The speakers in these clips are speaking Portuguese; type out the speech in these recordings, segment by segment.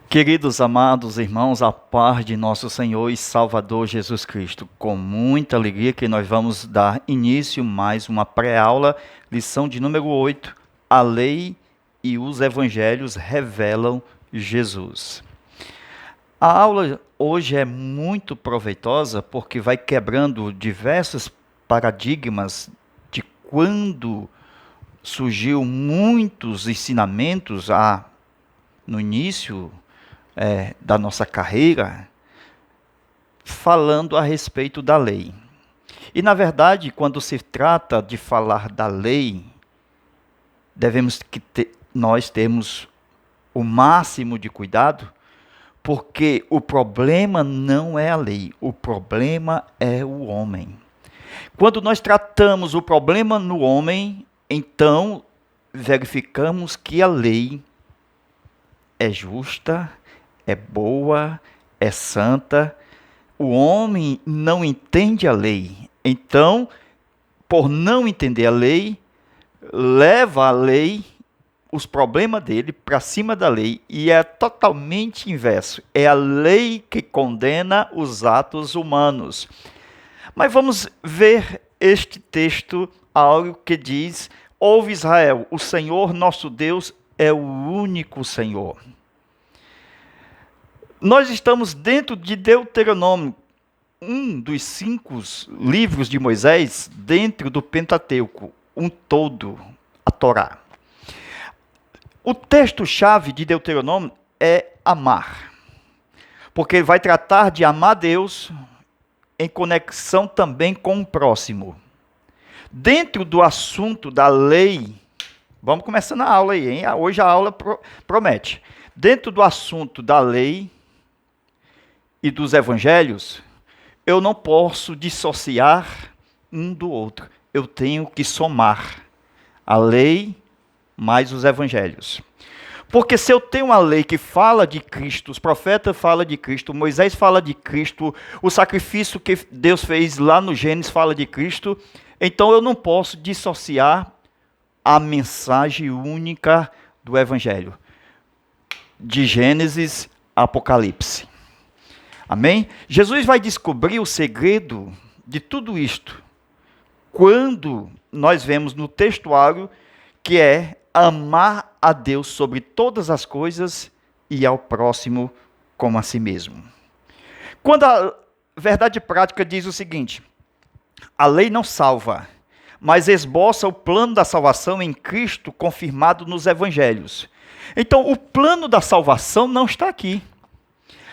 Queridos amados irmãos, a paz de nosso Senhor e Salvador Jesus Cristo, com muita alegria que nós vamos dar início mais uma pré-aula, lição de número 8, a lei e os evangelhos revelam Jesus. A aula hoje é muito proveitosa porque vai quebrando diversos paradigmas de quando surgiu muitos ensinamentos no início da nossa carreira, falando a respeito da lei. E, na verdade, quando se trata de falar da lei, nós temos o máximo de cuidado, porque o problema não é a lei, o problema é o homem. Quando nós tratamos o problema no homem, então verificamos que a lei é justa, é boa, é santa. O homem não entende a lei. Então, por não entender a lei, leva a lei, os problemas dele, para cima da lei. E é totalmente inverso. É a lei que condena os atos humanos. Mas vamos ver este texto, algo que diz: ouve Israel, o Senhor nosso Deus é o único Senhor. Nós estamos dentro de Deuteronômio, um dos 5 livros de Moisés, dentro do Pentateuco, um todo, a Torá. O texto-chave de Deuteronômio é amar, porque ele vai tratar de amar Deus em conexão também com o próximo. Dentro do assunto da lei, vamos começando a aula aí, hein? Hoje a aula promete. Dentro do assunto da lei e dos evangelhos, eu não posso dissociar um do outro. Eu tenho que somar a lei mais os evangelhos. Porque se eu tenho uma lei que fala de Cristo, os profetas falam de Cristo, Moisés fala de Cristo, o sacrifício que Deus fez lá no Gênesis fala de Cristo, então eu não posso dissociar a mensagem única do evangelho, de Gênesis a Apocalipse. Amém? Jesus vai descobrir o segredo de tudo isto quando nós vemos no textuário que é amar a Deus sobre todas as coisas e ao próximo como a si mesmo. Quando a verdade prática diz o seguinte: a lei não salva, mas esboça o plano da salvação em Cristo confirmado nos evangelhos. Então, o plano da salvação não está aqui.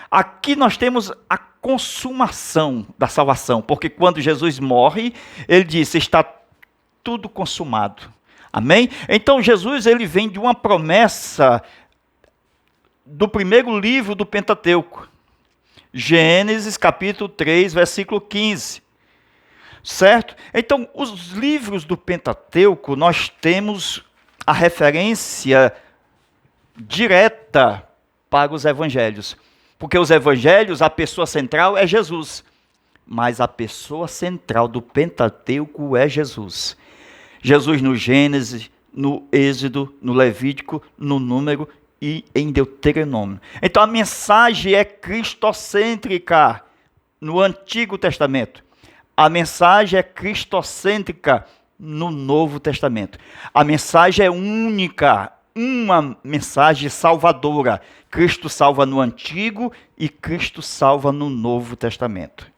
Aqui nós temos a consumação da salvação, porque quando Jesus morre, ele disse: está tudo consumado. Amém? Então Jesus ele vem de uma promessa do primeiro livro do Pentateuco, Gênesis capítulo 3, versículo 15. Certo? Então, os livros do Pentateuco, nós temos a referência direta para os evangelhos. Porque os evangelhos, a pessoa central é Jesus. Mas a pessoa central do Pentateuco é Jesus. Jesus no Gênesis, no Êxodo, no Levítico, no Número e em Deuteronômio. Então a mensagem é cristocêntrica no Antigo Testamento. A mensagem é cristocêntrica no Novo Testamento. A mensagem é única, uma mensagem salvadora. Cristo salva no Antigo e Cristo salva no Novo Testamento.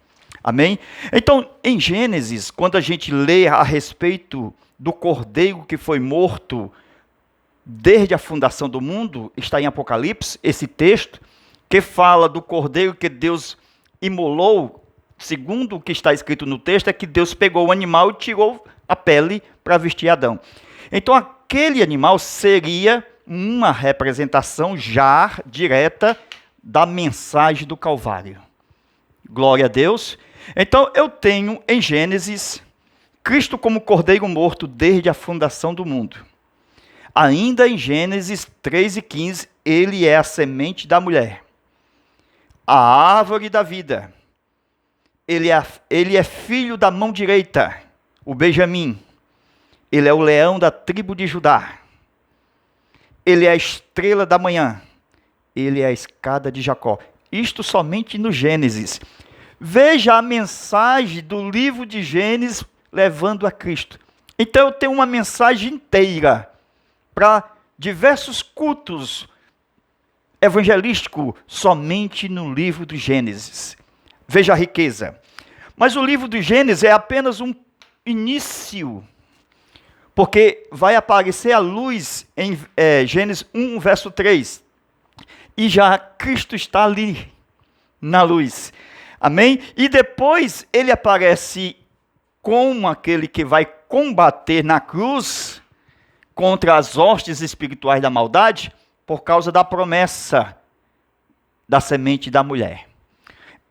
Amém? Então, em Gênesis, quando a gente lê a respeito do cordeiro que foi morto desde a fundação do mundo, está em Apocalipse, esse texto, que fala do cordeiro que Deus imolou, segundo o que está escrito no texto, é que Deus pegou o animal e tirou a pele para vestir Adão. Então, aquele animal seria uma representação já direta da mensagem do Calvário. Glória a Deus. Então, eu tenho em Gênesis Cristo como cordeiro morto desde a fundação do mundo. Ainda em Gênesis 3:15, ele é a semente da mulher, a árvore da vida. Ele é filho da mão direita, o Benjamim. Ele é o leão da tribo de Judá. Ele é a estrela da manhã. ele é a escada de Jacó. Isto somente no Gênesis. Veja a mensagem do livro de Gênesis levando a Cristo. Então eu tenho uma mensagem inteira para diversos cultos evangelísticos somente no livro do Gênesis. Veja a riqueza. Mas o livro do Gênesis é apenas um início, porque vai aparecer a luz em Gênesis 1, verso 3. E já Cristo está ali, na luz. Amém? E depois ele aparece como aquele que vai combater na cruz contra as hostes espirituais da maldade, por causa da promessa da semente da mulher.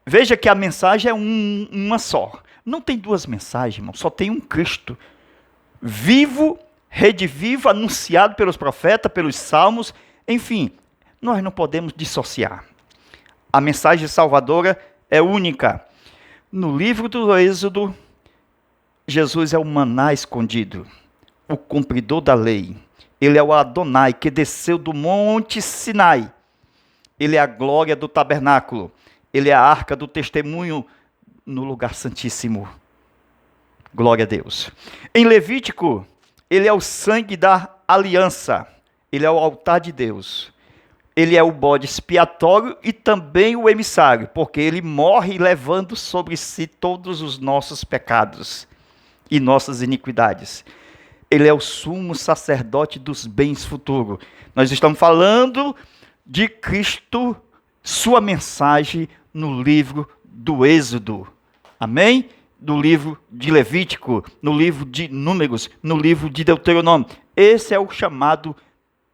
Veja que a mensagem é uma só. Não tem duas mensagens, irmão. Só tem um Cristo vivo, rede viva, anunciado pelos profetas, pelos salmos. Enfim, nós não podemos dissociar. A mensagem salvadora é única. No livro do Êxodo, Jesus é o maná escondido, o cumpridor da lei. Ele é o Adonai que desceu do monte Sinai. Ele é a glória do tabernáculo. Ele é a arca do testemunho no lugar santíssimo. Glória a Deus. Em Levítico, ele é o sangue da aliança. Ele é o altar de Deus. Ele é o bode expiatório e também o emissário, porque ele morre levando sobre si todos os nossos pecados e nossas iniquidades. Ele é o sumo sacerdote dos bens futuros. Nós estamos falando de Cristo, sua mensagem no livro do Êxodo. Amém? No livro de Levítico, no livro de Números, no livro de Deuteronômio. Esse é o chamado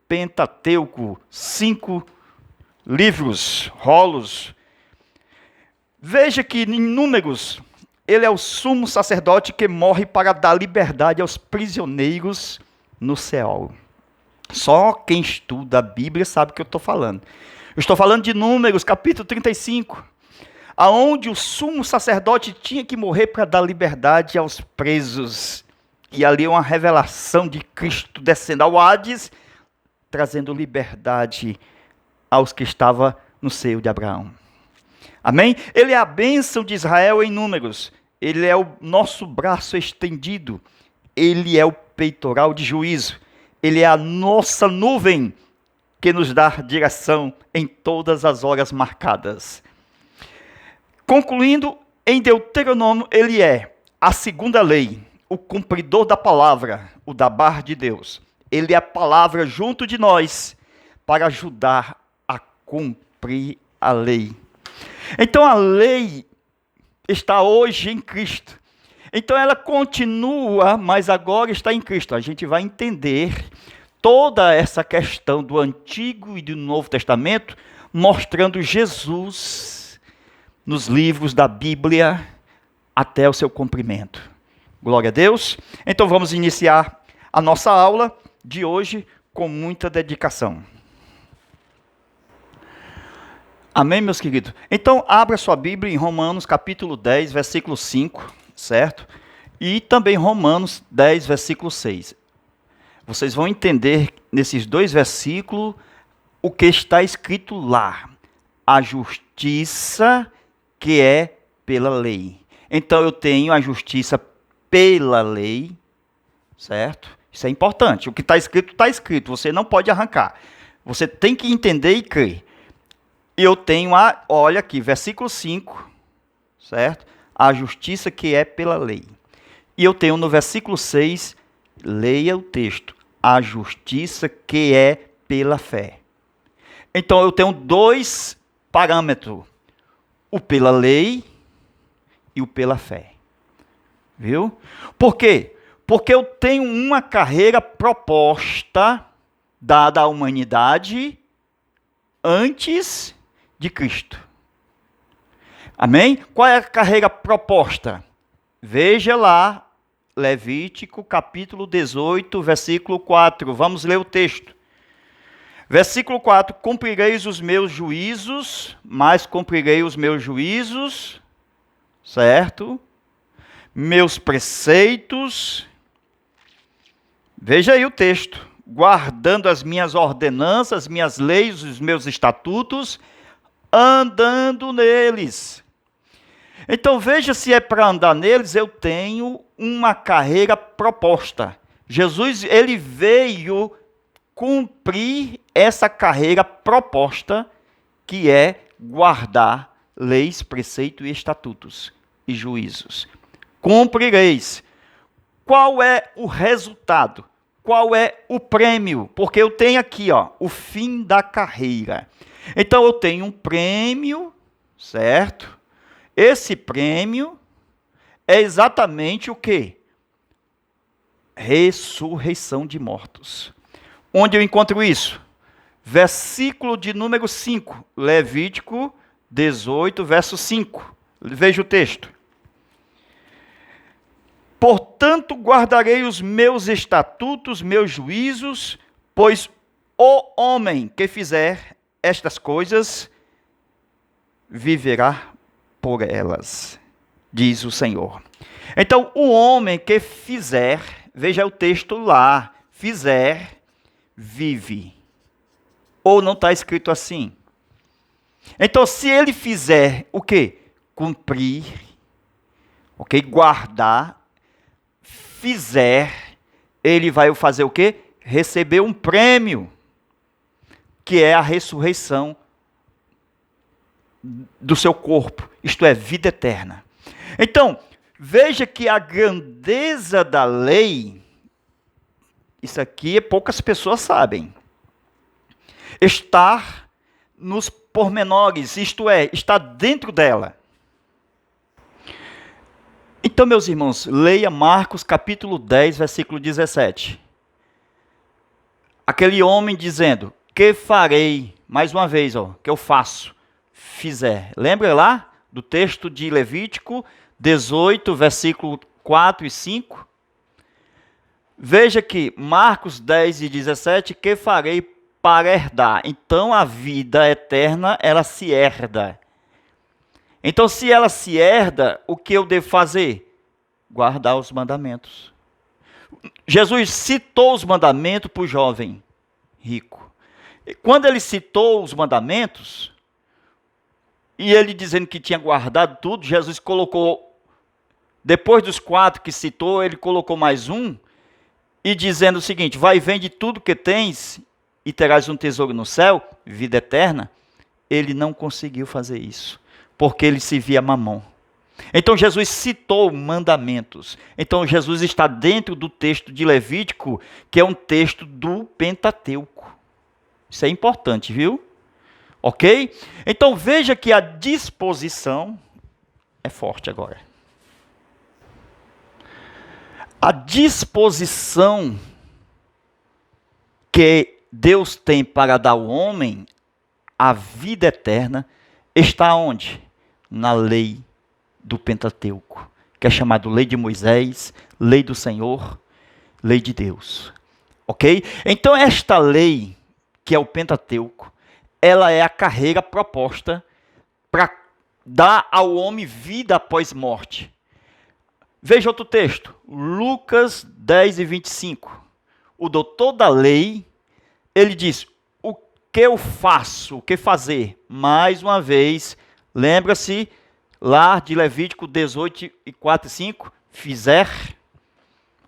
Pentateuco, 5 livros, rolos. Veja que em Números, ele é o sumo sacerdote que morre para dar liberdade aos prisioneiros no Seol. Só quem estuda a Bíblia sabe o que eu estou falando. Eu estou falando de Números, capítulo 35, aonde o sumo sacerdote tinha que morrer para dar liberdade aos presos. E ali é uma revelação de Cristo descendo ao Hades, trazendo liberdade aos que estavam no seio de Abraão. Amém? Ele é a bênção de Israel em Números. Ele é o nosso braço estendido. Ele é o peitoral de juízo. Ele é a nossa nuvem que nos dá direção em todas as horas marcadas. Concluindo, em Deuteronômio, ele é a segunda lei, o cumpridor da palavra, o dabar de Deus. Ele é a palavra junto de nós para ajudar a cumprir a lei. Então a lei está hoje em Cristo. Então ela continua, mas agora está em Cristo. A gente vai entender toda essa questão do Antigo e do Novo Testamento, mostrando Jesus nos livros da Bíblia até o seu cumprimento. Glória a Deus. Então vamos iniciar a nossa aula de hoje com muita dedicação. Amém, meus queridos? Então, abra sua Bíblia em Romanos, capítulo 10, versículo 5, certo? E também Romanos 10, versículo 6. Vocês vão entender nesses dois versículos o que está escrito lá. A justiça que é pela lei. Então, eu tenho a justiça pela lei, certo? Isso é importante. O que está escrito. Você não pode arrancar. Você tem que entender e crer. Eu tenho olha aqui, versículo 5, certo? A justiça que é pela lei. E eu tenho no versículo 6, leia o texto, a justiça que é pela fé. Então eu tenho dois parâmetros, o pela lei e o pela fé. Viu? Por quê? Porque eu tenho uma carreira proposta, dada à humanidade, antes de Cristo. Amém? Qual é a carreira proposta? Veja lá, Levítico, capítulo 18, versículo 4. Vamos ler o texto. Versículo 4. Cumprireis os meus juízos, mas cumprirei os meus juízos, certo? Meus preceitos. Veja aí o texto. guardando as minhas ordenanças, minhas leis, os meus estatutos, andando neles. Então veja, se é para andar neles, eu tenho uma carreira proposta. Jesus, ele veio cumprir essa carreira proposta, que é guardar leis, preceitos e estatutos e juízos. Cumprireis. Qual é o resultado? Qual é o prêmio? Porque eu tenho aqui, ó, o fim da carreira. Então eu tenho um prêmio, certo? Esse prêmio é exatamente o quê? Ressurreição de mortos. Onde eu encontro isso? Versículo de número 5, Levítico 18, verso 5. Veja o texto. Portanto, guardarei os meus estatutos, meus juízos, pois o homem que fizer estas coisas viverá por elas, diz o Senhor. Então, o homem que fizer, veja o texto lá, fizer, vive. Ou não está escrito assim? Então, se ele fizer o quê? Cumprir, ok? Guardar, fizer, ele vai fazer o quê? Receber um prêmio, que é a ressurreição do seu corpo, isto é, vida eterna. Então, veja que a grandeza da lei, isso aqui poucas pessoas sabem, está nos pormenores, isto é, está dentro dela. Então, meus irmãos, leia Marcos capítulo 10, versículo 17. Aquele homem dizendo, que farei, mais uma vez, ó, que eu faço, fizer. Lembra lá do texto de Levítico 18, versículo 4 e 5? Veja que Marcos 10 e 17, que farei para herdar. Então, a vida eterna, ela se herda. Então, se ela se herda, o que eu devo fazer? Guardar os mandamentos. Jesus citou os mandamentos para o jovem rico. E quando ele citou os mandamentos, e ele dizendo que tinha guardado tudo, Jesus colocou, depois dos 4 que citou, ele colocou mais um, e dizendo o seguinte, vai e vende tudo que tens, e terás um tesouro no céu, vida eterna. Ele não conseguiu fazer isso, porque ele se via mamão. Então Jesus citou mandamentos. Então Jesus está dentro do texto de Levítico, que é um texto do Pentateuco. Isso é importante, viu? Ok? Então veja que a disposição é forte agora. A disposição que Deus tem para dar ao homem a vida eterna está onde? Na lei do Pentateuco, que é chamado lei de Moisés, lei do Senhor, lei de Deus. Ok? Então esta lei, que é o Pentateuco, ela é a carreira proposta para dar ao homem vida após morte. Veja outro texto, Lucas 10 e 25. O doutor da lei, ele diz, o que eu faço, o que fazer? Mais uma vez, lembra-se lá de Levítico 18 e 4 e 5, fizer,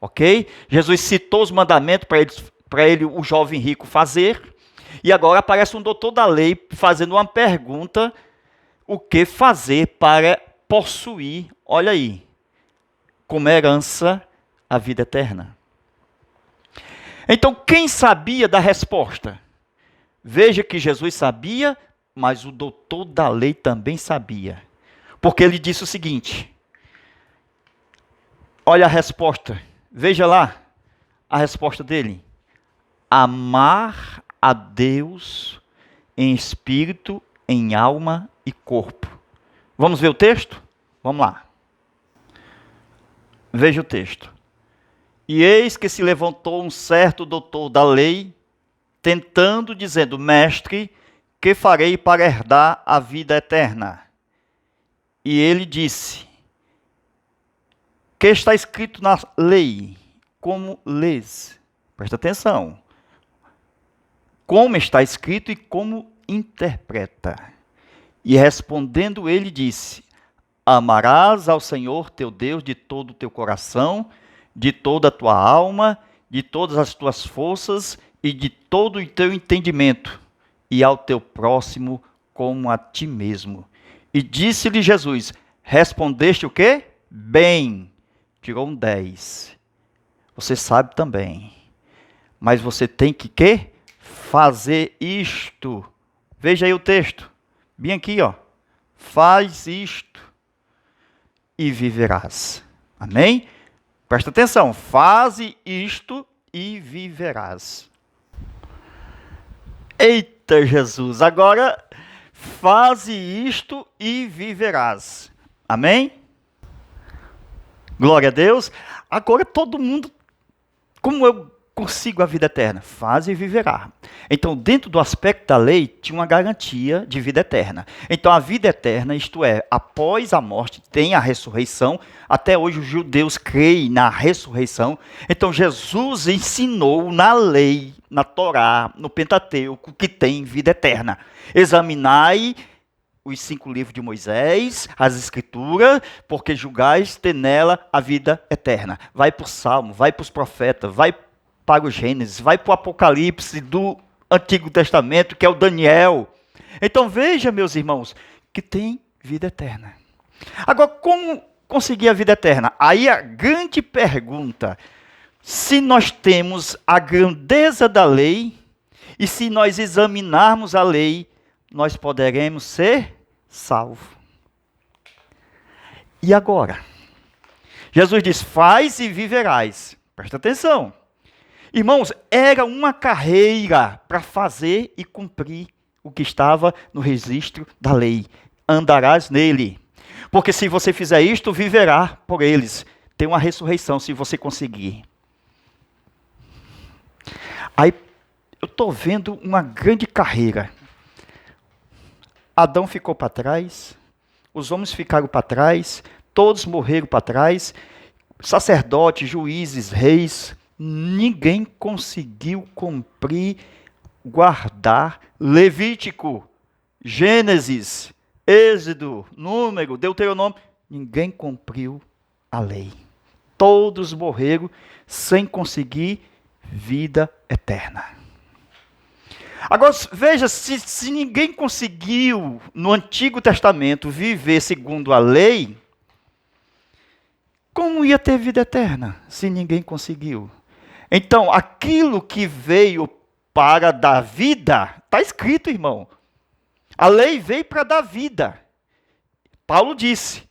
ok? Jesus citou os mandamentos para ele, o jovem rico, fazer, e agora aparece um doutor da lei fazendo uma pergunta, o que fazer para possuir, olha aí, como herança a vida eterna. Então, quem sabia da resposta? Veja que Jesus sabia, mas o doutor da lei também sabia. Porque ele disse o seguinte, olha a resposta, veja lá a resposta dele. Amar a Deus em espírito, em alma e corpo. Vamos ver o texto? Vamos lá. Veja o texto. E eis que se levantou um certo doutor da lei, tentando, dizendo, mestre, que farei para herdar a vida eterna? E ele disse, que está escrito na lei, como lês? Presta atenção. como está escrito e como interpreta. E respondendo ele disse: amarás ao Senhor teu Deus de todo o teu coração, de toda a tua alma, de todas as tuas forças e de todo o teu entendimento, e ao teu próximo como a ti mesmo. E disse-lhe Jesus: respondeste o quê? Bem. Tirou um 10. Você sabe também. Mas você tem que quê? Fazer isto. Veja aí o texto. Bem aqui, ó. Faz isto e viverás. Amém? Presta atenção. Faze isto e viverás. Eita Jesus, agora faze isto e viverás. Amém? Glória a Deus. Agora todo mundo, como eu consigo a vida eterna? Faze e viverá. Então, dentro do aspecto da lei, tinha uma garantia de vida eterna. Então, a vida eterna, isto é, após a morte, tem a ressurreição. Até hoje os judeus creem na ressurreição. Então, Jesus ensinou na lei, na Torá, no Pentateuco, que tem vida eterna. Examinai os 5 livros de Moisés, as Escrituras, porque julgais ter nela a vida eterna. Vai para o Salmo, vai para os profetas, vai para o Gênesis, vai para o Apocalipse do Antigo Testamento, que é o Daniel. Então veja, meus irmãos, que tem vida eterna. Agora, como conseguir a vida eterna? Aí a grande pergunta: se nós temos a grandeza da lei, e se nós examinarmos a lei, nós poderemos ser salvos. E agora? Jesus diz: faz e viverás. Presta atenção. Irmãos, era uma carreira para fazer e cumprir o que estava no registro da lei. Andarás nele. Porque se você fizer isto, viverá por eles. Tem uma ressurreição se você conseguir. Aí eu estou vendo uma grande carreira. Adão ficou para trás, os homens ficaram para trás, todos morreram para trás, sacerdotes, juízes, reis, ninguém conseguiu cumprir, guardar Levítico, Gênesis, Êxodo, Número, Deuteronômio. Ninguém cumpriu a lei. Todos morreram sem conseguir vida eterna. Agora, veja, se ninguém conseguiu, no Antigo Testamento, viver segundo a lei, como ia ter vida eterna, se ninguém conseguiu? Então, aquilo que veio para dar vida, está escrito, irmão. A lei veio para dar vida. Paulo disse,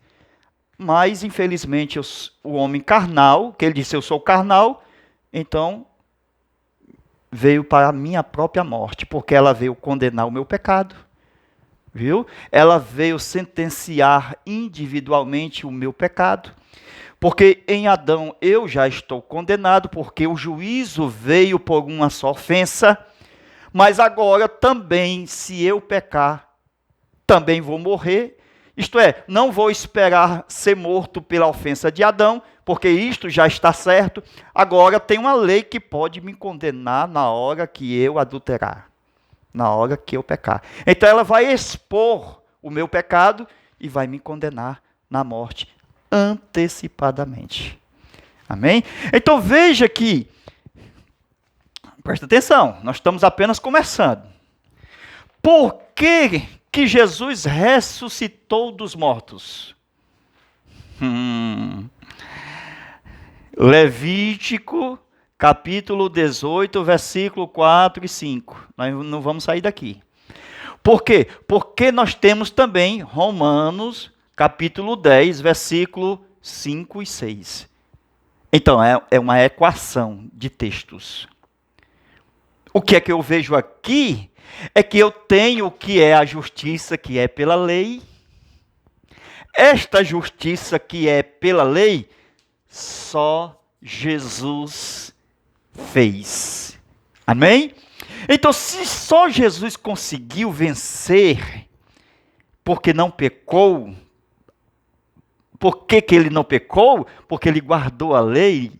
mas, infelizmente, o homem carnal, que ele disse, eu sou carnal, então veio para a minha própria morte, porque ela veio condenar o meu pecado, viu? Ela veio sentenciar individualmente o meu pecado, porque em Adão eu já estou condenado, porque o juízo veio por uma só ofensa, mas agora também, se eu pecar, também vou morrer. Isto é, não vou esperar ser morto pela ofensa de Adão, porque isto já está certo. Agora tem uma lei que pode me condenar na hora que eu adulterar, na hora que eu pecar. Então ela vai expor o meu pecado e vai me condenar na morte antecipadamente. Amém? Então veja que, presta atenção, nós estamos apenas começando. Por que Jesus ressuscitou dos mortos? Levítico, capítulo 18, versículo 4 e 5. Nós não vamos sair daqui. Por quê? Porque nós temos também Romanos, capítulo 10, versículo 5 e 6. Então, é uma equação de textos. O que é que eu vejo aqui? É que eu tenho o que é a justiça, que é pela lei. Esta justiça que é pela lei, só Jesus fez. Amém? Então, se só Jesus conseguiu vencer, porque não pecou, por que ele não pecou? Porque ele guardou a lei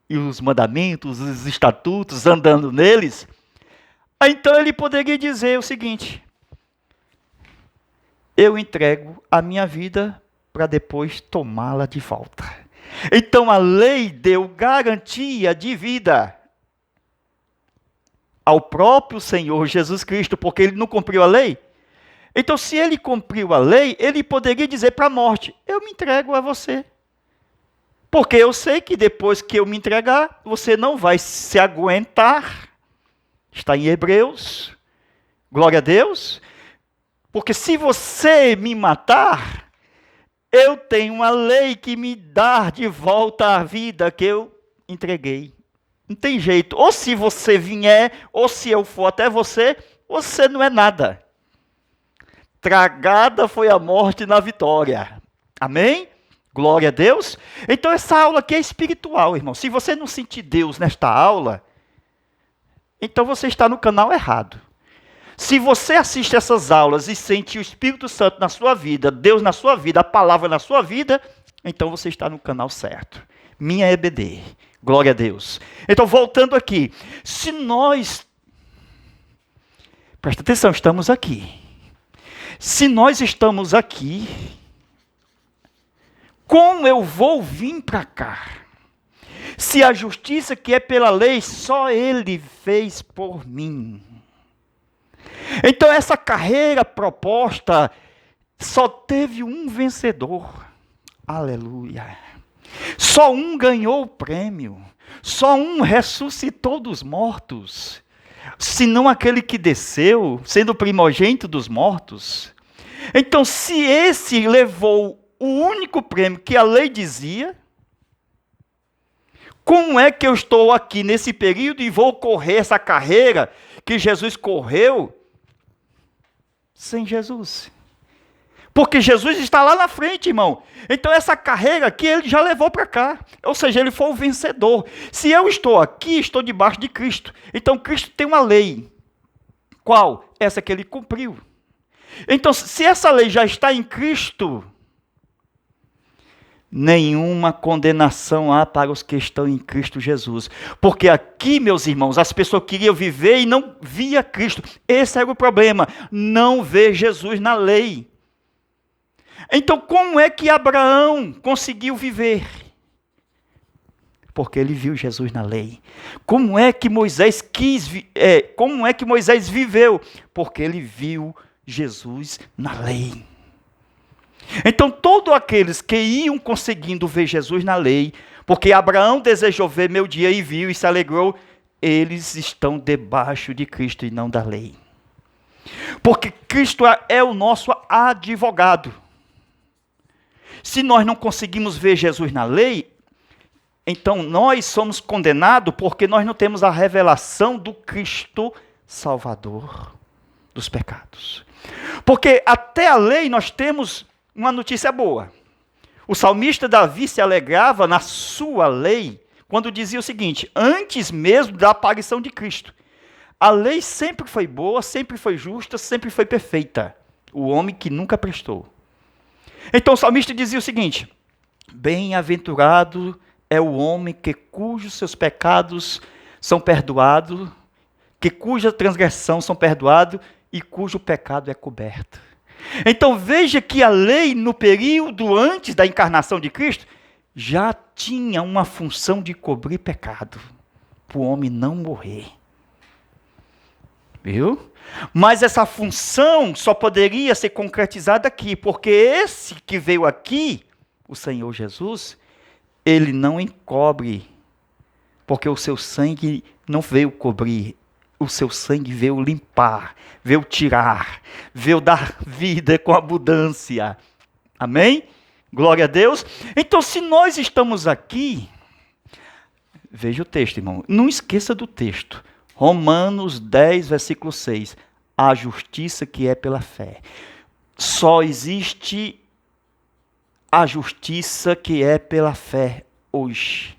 e os mandamentos, os estatutos, andando neles. Então ele poderia dizer o seguinte: eu entrego a minha vida para depois tomá-la de volta. Então a lei deu garantia de vida ao próprio Senhor Jesus Cristo, porque ele não cumpriu a lei. Então, se ele cumpriu a lei, ele poderia dizer para a morte: eu me entrego a você. Porque eu sei que depois que eu me entregar, você não vai se aguentar. Está em Hebreus. Glória a Deus. Porque se você me matar, eu tenho uma lei que me dá de volta a vida que eu entreguei. Não tem jeito. Ou se você vier, ou se eu for até você, você não é nada. Tragada foi a morte na vitória. Amém? Glória a Deus. Então essa aula aqui é espiritual, irmão. Se você não sentir Deus nesta aula, então você está no canal errado. Se você assiste essas aulas e sente o Espírito Santo na sua vida, Deus na sua vida, a palavra na sua vida, então você está no canal certo. Minha EBD. Glória a Deus. Então, voltando aqui. Se nós... Presta atenção, estamos aqui. Se nós estamos aqui, como eu vou vir para cá? Se a justiça que é pela lei, só Ele fez por mim. Então essa carreira proposta só teve um vencedor. Aleluia. Só um ganhou o prêmio. Só um ressuscitou dos mortos. Senão aquele que desceu, sendo o primogênito dos mortos. Então, se esse levou o único prêmio que a lei dizia, como é que eu estou aqui nesse período e vou correr essa carreira que Jesus correu sem Jesus? Porque Jesus está lá na frente, irmão. Então essa carreira aqui ele já levou para cá. Ou seja, ele foi o vencedor. Se eu estou aqui, estou debaixo de Cristo. Então Cristo tem uma lei. Qual? Essa que ele cumpriu. Então, se essa lei já está em Cristo, nenhuma condenação há para os que estão em Cristo Jesus. Porque aqui, meus irmãos, as pessoas queriam viver e não via Cristo. Esse era o problema. Não ver Jesus na lei. Então, como é que Abraão conseguiu viver? Porque ele viu Jesus na lei. Como é que Moisés viveu? Porque ele viu Jesus na lei. Então, todos aqueles que iam conseguindo ver Jesus na lei, porque Abraão desejou ver meu dia e viu e se alegrou, eles estão debaixo de Cristo e não da lei. Porque Cristo é o nosso advogado. Se nós não conseguimos ver Jesus na lei, então nós somos condenados porque nós não temos a revelação do Cristo Salvador dos pecados. Porque até a lei nós temos uma notícia boa. O salmista Davi se alegrava na sua lei quando dizia o seguinte: antes mesmo da aparição de Cristo, a lei sempre foi boa, sempre foi justa, sempre foi perfeita. O homem que nunca prestou. Então o salmista dizia o seguinte: bem-aventurado é o homem cujos seus pecados são perdoados, cuja transgressão são perdoados e cujo pecado é coberto. Então veja que a lei no período antes da encarnação de Cristo já tinha uma função de cobrir pecado, para o homem não morrer. Viu? Mas essa função só poderia ser concretizada aqui, porque esse que veio aqui, o Senhor Jesus, ele não encobre, porque o seu sangue não veio cobrir, o seu sangue veio limpar, veio tirar, veio dar vida com abundância. Amém? Glória a Deus. Então, se nós estamos aqui, veja o texto, irmão, não esqueça do texto. Romanos 10, versículo 6. A justiça que é pela fé. Só existe a justiça que é pela fé hoje.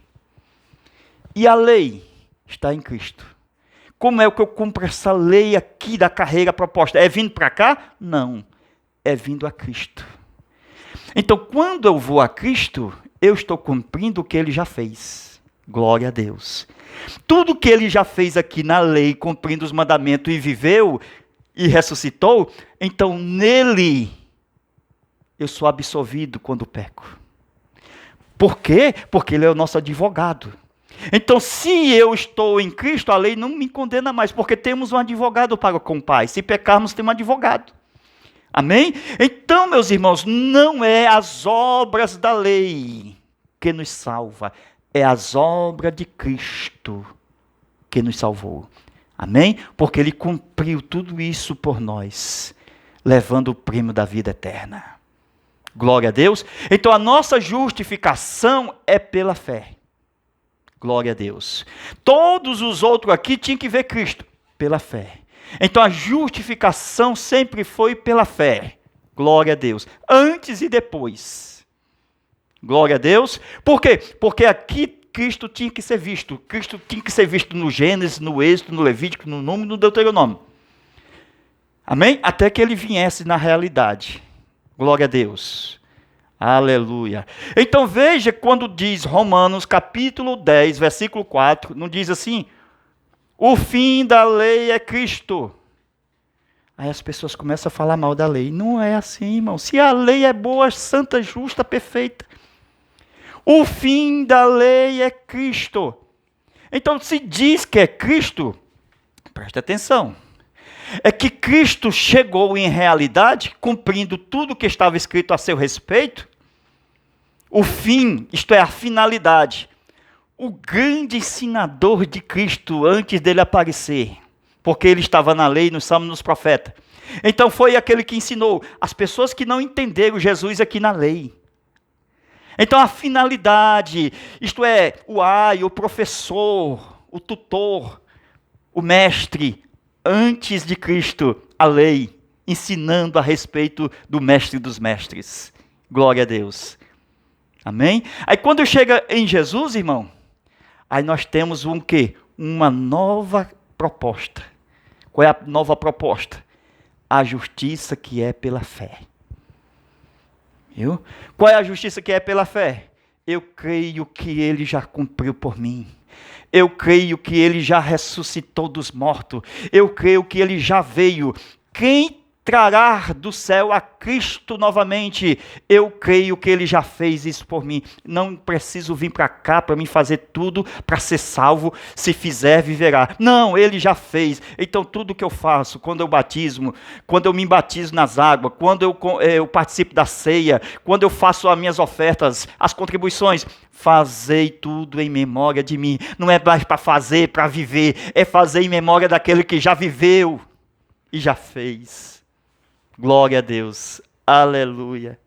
E a lei está em Cristo. Como é que eu cumpro essa lei aqui da carreira proposta? É vindo para cá? Não. É vindo a Cristo. Então, quando eu vou a Cristo, eu estou cumprindo o que Ele já fez. Glória a Deus. Tudo que ele já fez aqui na lei, cumprindo os mandamentos e viveu e ressuscitou, então nele eu sou absolvido quando peco. Por quê? Porque ele é o nosso advogado. Então, se eu estou em Cristo, a lei não me condena mais, porque temos um advogado para com o Pai. Se pecarmos, temos um advogado. Amém? Então, meus irmãos, não é as obras da lei que nos salva, é as obras de Cristo que nos salvou. Amém? Porque ele cumpriu tudo isso por nós, levando o prêmio da vida eterna. Glória a Deus. Então, a nossa justificação é pela fé. Glória a Deus. Todos os outros aqui tinham que ver Cristo pela fé. Então a justificação sempre foi pela fé. Glória a Deus. Antes e depois. Glória a Deus. Por quê? Porque aqui Cristo tinha que ser visto. Cristo tinha que ser visto no Gênesis, no Êxodo, no Levítico, no Número, no Deuteronômio. Amém? Até que ele viesse na realidade. Glória a Deus. Aleluia. Então veja quando diz Romanos capítulo 10, versículo 4, não diz assim: o fim da lei é Cristo. Aí as pessoas começam a falar mal da lei. Não é assim, irmão. Se a lei é boa, santa, justa, perfeita. O fim da lei é Cristo. Então se diz que é Cristo, presta atenção. É que Cristo chegou em realidade, cumprindo tudo o que estava escrito a seu respeito, o fim, isto é, a finalidade. O grande ensinador de Cristo antes dele aparecer, porque ele estava na lei, nos salmos, nos profetas. Então foi aquele que ensinou as pessoas que não entenderam Jesus aqui na lei. Então a finalidade, isto é, o professor, o tutor, o mestre, antes de Cristo, a lei, ensinando a respeito do mestre dos mestres. Glória a Deus. Amém? Aí quando chega em Jesus, irmão, aí nós temos um quê? Uma nova proposta. Qual é a nova proposta? A justiça que é pela fé. Viu? Qual é a justiça que é pela fé? Eu creio que ele já cumpriu por mim. Eu creio que ele já ressuscitou dos mortos. Eu creio que ele já veio. Quem trará do céu a Cristo novamente? Eu creio que ele já fez isso por mim. Não preciso vir para cá para me fazer tudo para ser salvo. Se fizer, viverá. Não, ele já fez. Então tudo que eu faço, quando eu batismo, quando eu me batizo nas águas, quando eu participo da ceia, quando eu faço as minhas ofertas, as contribuições, fazei tudo em memória de mim. Não é mais para fazer, para viver. É fazer em memória daquele que já viveu e já fez. Glória a Deus. Aleluia.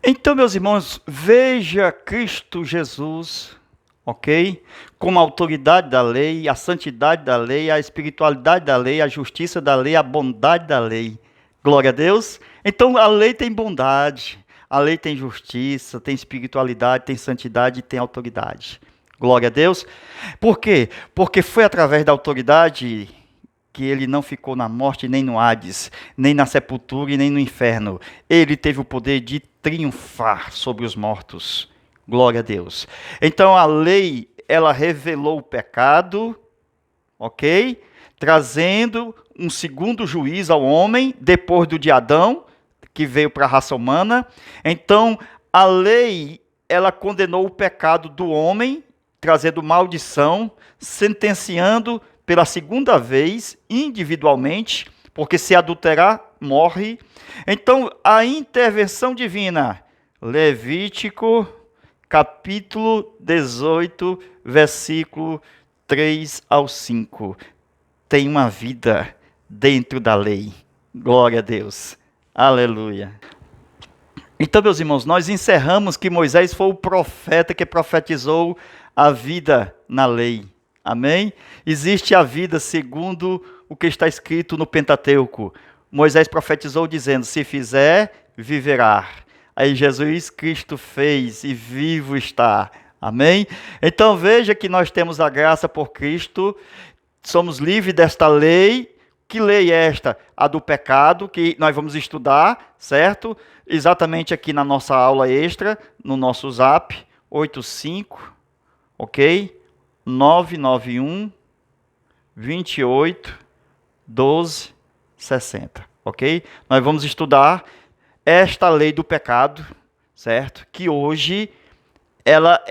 Então, meus irmãos, veja Cristo Jesus, ok? Como a autoridade da lei, a santidade da lei, a espiritualidade da lei, a justiça da lei, a bondade da lei. Glória a Deus. Então, a lei tem bondade, a lei tem justiça, tem espiritualidade, tem santidade e tem autoridade. Glória a Deus. Por quê? Porque foi através da autoridade que ele não ficou na morte, nem no Hades, nem na sepultura e nem no inferno. Ele teve o poder de triunfar sobre os mortos. Glória a Deus. Então a lei, ela revelou o pecado, ok? Trazendo um segundo juiz ao homem, depois do de Adão, que veio para a raça humana. Então a lei, ela condenou o pecado do homem, trazendo maldição, sentenciando pela segunda vez, individualmente, porque se adulterar, morre. Então, a intervenção divina, Levítico, capítulo 18, versículo 3 ao 5. Tem uma vida dentro da lei. Glória a Deus. Aleluia. Então, meus irmãos, nós encerramos que Moisés foi o profeta que profetizou a vida na lei. Amém? Existe a vida segundo o que está escrito no Pentateuco. Moisés profetizou dizendo, se fizer, viverá. Aí Jesus Cristo fez e vivo está. Amém? Então veja que nós temos a graça por Cristo, somos livres desta lei, Que lei é esta? A do pecado, que nós vamos estudar, certo? Exatamente aqui na nossa aula extra, no nosso zap, 85, ok? 991 28 12 60, ok? Nós vamos estudar esta lei do pecado, certo? Que hoje ela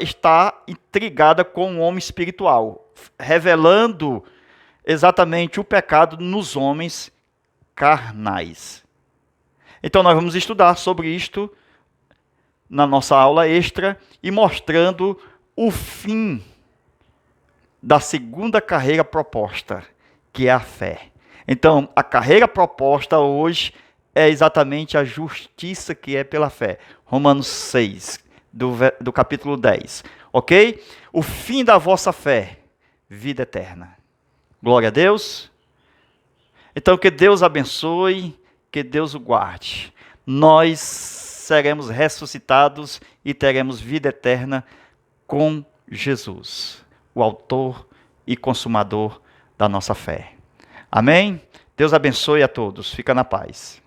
está intrigada com o homem espiritual, revelando exatamente o pecado nos homens carnais. Então nós vamos estudar sobre isto na nossa aula extra e mostrando o fim da segunda carreira proposta, que é a fé. Então, a carreira proposta hoje é exatamente a justiça que é pela fé. Romanos 6, do capítulo 10. Ok? O fim da vossa fé, vida eterna. Glória a Deus. Então, que Deus abençoe, que Deus o guarde. Nós seremos ressuscitados e teremos vida eterna com Jesus, o autor e consumador da nossa fé. Amém? Deus abençoe a todos. Fica na paz.